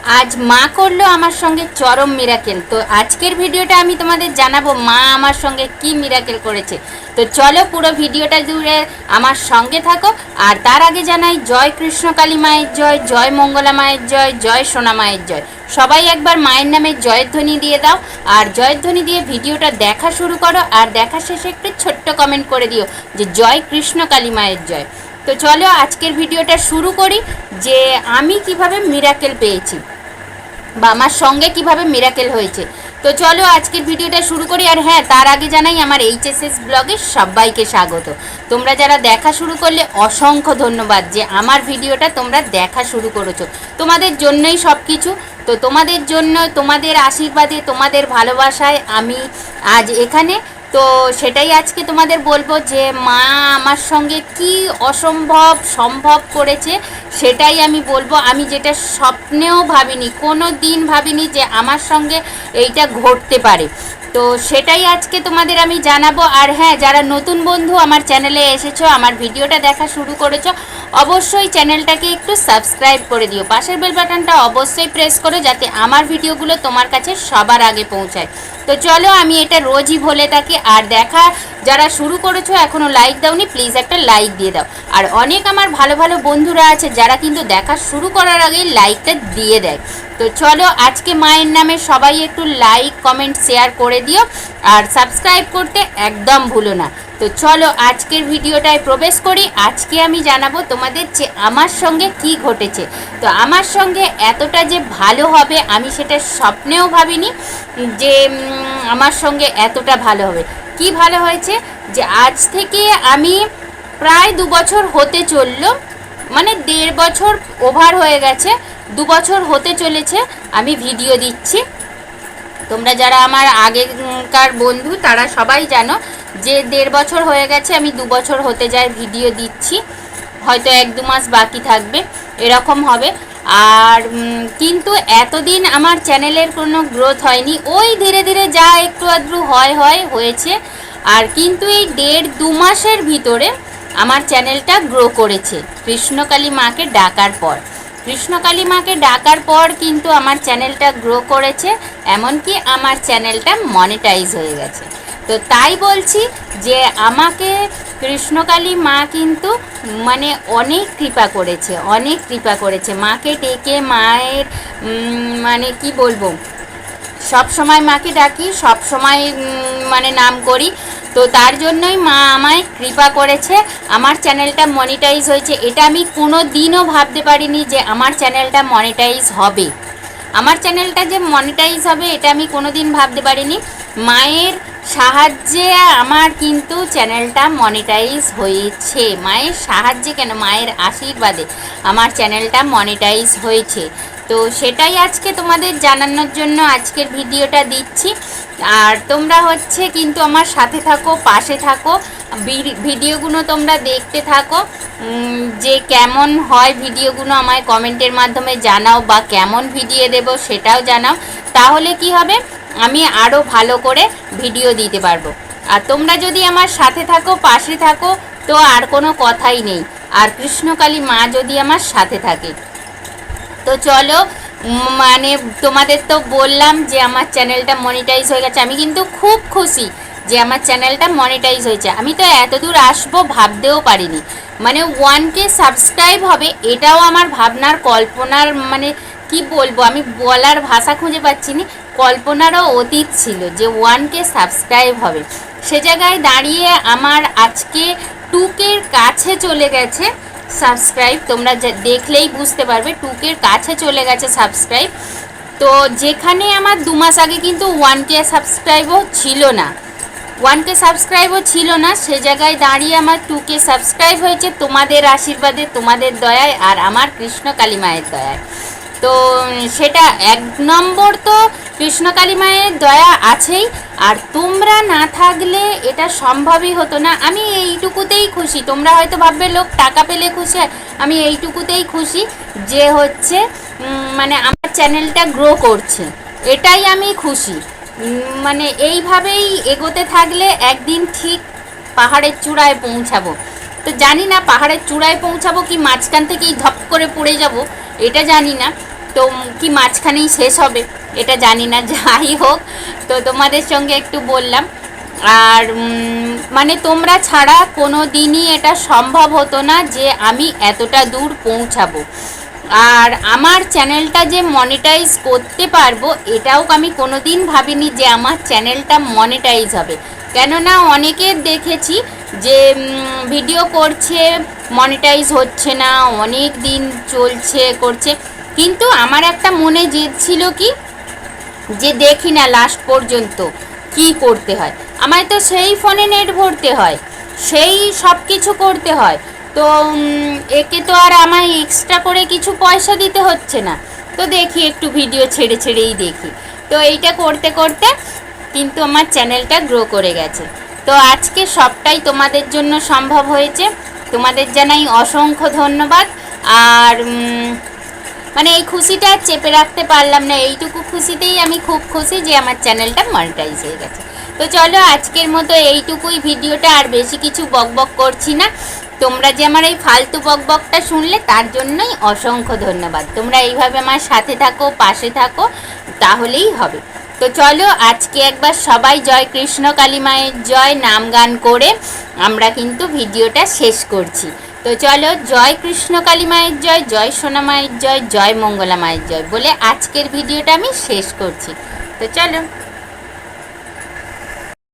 আজ মা করলো আমার সঙ্গে চরম মিরাকেল। তো আজকের ভিডিওটা আমি তোমাদের জানাবো মা আমার সঙ্গে কি মিরাকেল করেছে। তো চলো পুরো ভিডিওটা জুড়ে আমার সঙ্গে থাকো। আর তার আগে জানাই জয় কৃষ্ণকালী মায়ের জয়, জয় মঙ্গলা মায়ের জয়, জয় সোনা মায়ের জয়। সবাই একবার মায়ের নামে জয়ধ্বনি দিয়ে দাও। আর জয়ধ্বনি দিয়ে ভিডিওটা দেখা শুরু করো। আর দেখা শেষে একটু ছোট্ট কমেন্ট করে দিও যে জয় কৃষ্ণকালী মায়ের জয়। তো চলো আজকের ভিডিওটা শুরু করি যে আমি কিভাবে মিরাকেল পেয়েছি বা আমার সঙ্গে কিভাবে মিরাকেল হয়েছে। তো চলো আজকের ভিডিওটা শুরু করি। আর হ্যাঁ, তার আগে জানাই আমার এইচএসএস ব্লগে সবাইকে স্বাগত। তোমরা যারা দেখা শুরু করলে অসংখ্য ধন্যবাদ যে আমার ভিডিওটা তোমরা দেখা শুরু করেছো। তোমাদের জন্যই সব কিছু। তো তোমাদের জন্য, তোমাদের আশীর্বাদে, তোমাদের ভালোবাসায় আমি আজ এখানে। তো সেটাই আজকে তোমাদের বলবো যে মা আমার সঙ্গে কি অসম্ভব সম্ভব করেছে, সেটাই আমি বলবো। আমি যেটা স্বপ্নেও ভাবিনি, কোনো দিন ভাবিনি যে আমার সঙ্গে এইটা ঘটতে পারে। তো সেটাই আজকে তোমাদের আমি জানাবো। আর হ্যাঁ, যারা নতুন বন্ধু আমার চ্যানেলে এসেছো, আমার ভিডিওটা দেখা শুরু করেছো, অবশ্যই চ্যানেলটাকে একটু সাবস্ক্রাইব করে দিও। পাশের বেল বাটনটা অবশ্যই প্রেস করো যাতে আমার ভিডিওগুলো তোমার কাছে সবার আগে পৌঁছায়। তো চলো, আমি এটা রোজই বলে থাকি। আর দেখা যারা শুরু করেছো এখনও লাইক দাওনি, প্লিজ একটা লাইক দিয়ে দাও। আর অনেক আমার ভালো ভালো বন্ধুরা আছে যারা কিন্তু দেখা শুরু করার আগেই লাইকটা দিয়ে দেয়। তো চলো আজকে মায়ের নামে সবাই একটু লাইক, কমেন্ট, শেয়ার করে দিও। আর সাবস্ক্রাইব করতে একদম ভুলো না। তো চলো আজকের ভিডিওটায় প্রবেশ করি। আজকে আমি জানাবো তোমাদের যে আমার সঙ্গে কি ঘটেছে। তো আমার সঙ্গে এতটা যে ভালো হবে আমি সেটা স্বপ্নেও ভাবিনি যে আমার সঙ্গে এতটা ভালো হবে। কি ভালো হয়েছে যে আজ থেকে আমি প্রায় 2 বছর হতে চললো, মানে 1.5 বছর ওভার হয়ে গেছে, 2 বছর হতে চলেছে আমি ভিডিও দিচ্ছি। তোমরা যারা আমার আগেকার বন্ধু তারা সবাই জানো যে 1.5 বছর হয়ে গেছে, আমি 2 বছর হতে যায় ভিডিও দিচ্ছি। হয়তো 1-2 মাস বাকি থাকবে, এরকম হবে। আর কিন্তু এতদিন আমার চ্যানেলের কোনো গ্রোথ হয়নি। ওই ধীরে ধীরে যা একটু আধটু হয়েছে। আর কিন্তু এই 1.5-2 মাসের ভিতরে আমার চ্যানেলটা গ্রো করেছে কৃষ্ণকালী মাকে ডাকার পর। কৃষ্ণকালী মাকে ডাকার পর কিন্তু আমার চ্যানেলটা গ্রো করেছে, এমনকি আমার চ্যানেলটা মনিটাইজ হয়ে গেছে। তো তাই বলছি যে আমাকে কৃষ্ণকালী মা কিন্তু মানে অনেক কৃপা করেছে, অনেক কৃপা করেছে। মাকে ডেকে মায়ের মানে কি বলবো, সব সময় মাকে ডাকি, সব সময় মানে নাম করি। তো তার জন্যই মা আমায় কৃপা করেছে, আমার চ্যানেলটা মনিটাইজ হয়েছে। এটা আমি কোনো দিনও ভাবতে পারিনি যে আমার চ্যানেলটা মনিটাইজ হবে। আমার চ্যানেলটা যে মনিটাইজ হবে এটা আমি কোনো দিন ভাবতে পারিনি। মায়ের সাহায্যে আমার কিন্তু চ্যানেলটা মনিটাইজ হয়েছে। মায়ের সাহায্যে কেন, মায়ের আশীর্বাদে আমার চ্যানেলটা মনিটাইজ হয়েছে। তো সেটাই আজকে তোমাদের জানানোর জন্য আজকের ভিডিওটা দিচ্ছি। আর তোমরা হচ্ছে কিন্তু আমার সাথে থাকো, পাশে থাকো, ভিডিওগুলো তোমরা দেখতে থাকো। যে কেমন হয় ভিডিওগুলো আমায় কমেন্টের মাধ্যমে জানাও, বা কেমন ভিডিও দেব সেটাও জানাও। তাহলে কি হবে, আমি আরও ভালো করে ভিডিও দিতে পারবো। আর তোমরা যদি আমার সাথে থাকো, পাশে থাকো, তো আর কোনো কথাই নেই। আর কৃষ্ণকালী মা যদি আমার সাথে থাকে। তো চলো, মানে তোমাদের তো বললাম যে আমার চ্যানেলটা মনিটাইজ হয়ে গেছে। আমি কিন্তু খুব খুশি যে আমার চ্যানেলটা মনিটাইজ হয়েছে। আমি তো এতদূর আসবো ভাবতেও পারিনি। মানে 1K সাবস্ক্রাইব হবে এটাও আমার ভাবনার, কল্পনার, মানে কি বলবো, আমি বলার ভাষা খুঁজে পাচ্ছি না। কল্পনারও অতীত ছিল যে 1K সাবস্ক্রাইব হবে। সে জায়গায় দাঁড়িয়ে আমার আজকে 2K কাছে চলে গেছে সাবস্ক্রাইব। তোমরা দেখলেই বুঝতে পারবে 2K কাছে চলে গেছে সাবস্ক্রাইব। তো যেখানে আমার 2 মাস আগে কিন্তু 1K সাবস্ক্রাইবও ছিল না, 1K সাবস্ক্রাইবও ছিল না, সে জায়গায় দাঁড়িয়ে আমার 2K সাবস্ক্রাইব হয়েছে তোমাদের আশীর্বাদে, তোমাদের দয়ায়, আর আমার কৃষ্ণকালী মায়ের দয়ায়। তো সেটা 1 নম্বর তো কৃষ্ণকালী মায়ের দয়া আছেই। আর তোমরা না থাকলে এটা সম্ভবই হতো না। আমি এইটুকুতেই খুশি। তোমরা হয়তো ভাববে লোক টাকা পেলে খুশি হয়, আমি এইটুকুতেই খুশি যে হচ্ছে মানে আমার চ্যানেলটা গ্রো করছে, এটাই আমি খুশি। মানে এইভাবেই এগোতে থাকলে একদিন ঠিক পাহাড়ের চূড়ায় পৌঁছাবো। তো জানি না পাহাড়ের চূড়ায় পৌঁছাবো কি মাঝখান থেকেই ধপ করে পড়ে যাব, এটা জানি না। তো কি মাঝখানেই শেষ হবে এটা জানি না, যাই হোক। তো তোমাদের সঙ্গে একটু বললাম। আর মানে তোমরা ছাড়া কোনো দিনই এটা সম্ভব হতো না যে আমি এতটা দূর পৌঁছাবো। আর আমার চ্যানেলটা যে মনিটাইজ করতে পারবো এটাও আমি কোনো দিন ভাবিনি যে আমার চ্যানেলটা মনিটাইজ হবে। কেননা অনেকের দেখেছি যে ভিডিও করছে, মনিটাইজ হচ্ছে না, অনেক দিন চলছে করছে, কিন্তু আমার একটা মনে জেদ ছিল কি যে দেখি না লাস্ট পর্যন্ত কি করতে হয়। আমায় তো সেই ফোনে নেট ভরতে হয়, সেই সব কিছু করতে হয়। তো একে তো আর আমায় এক্সট্রা করে কিছু পয়সা দিতে হচ্ছে না। তো দেখি একটু ভিডিও ছেড়ে ছেড়েই দেখি। তো এইটা করতে করতে কিন্তু আমার চ্যানেলটা গ্রো করে গেছে। তো আজকে সবটাই তোমাদের জন্য সম্ভব হয়েছে। তোমাদের জানাই অসংখ্য ধন্যবাদ। আর মানে এই খুশিটা চেপে রাখতে পারলাম না, এইটুকু খুশিতেই আমি খুব খুশি যে আমার চ্যানেলটা মনিটাইজ হয়ে গেছে। তো চলো আজকের মতো এইটুকুই ভিডিওটা, আর বেশি কিছু বকবক করছি না। তোমরা যে আমার এই ফালতু বকবকটা শুনলে তার জন্যই অসংখ্য ধন্যবাদ। তোমরা এইভাবে আমার সাথে থাকো, পাশে থাকো, তাহলেই হবে। তো চলো আজকে একবার সবাই জয় কৃষ্ণ কালী মায়ের জয় নাম গান করে আমরা কিন্তু ভিডিওটা শেষ করছি। তো চলো জয় কৃষ্ণ কালী মায়ের জয়, জয় সোনা মায়ের জয়, জয় মঙ্গলা মায়ের জয় বলে আজকের ভিডিওটা আমি শেষ করছি। তো চলো।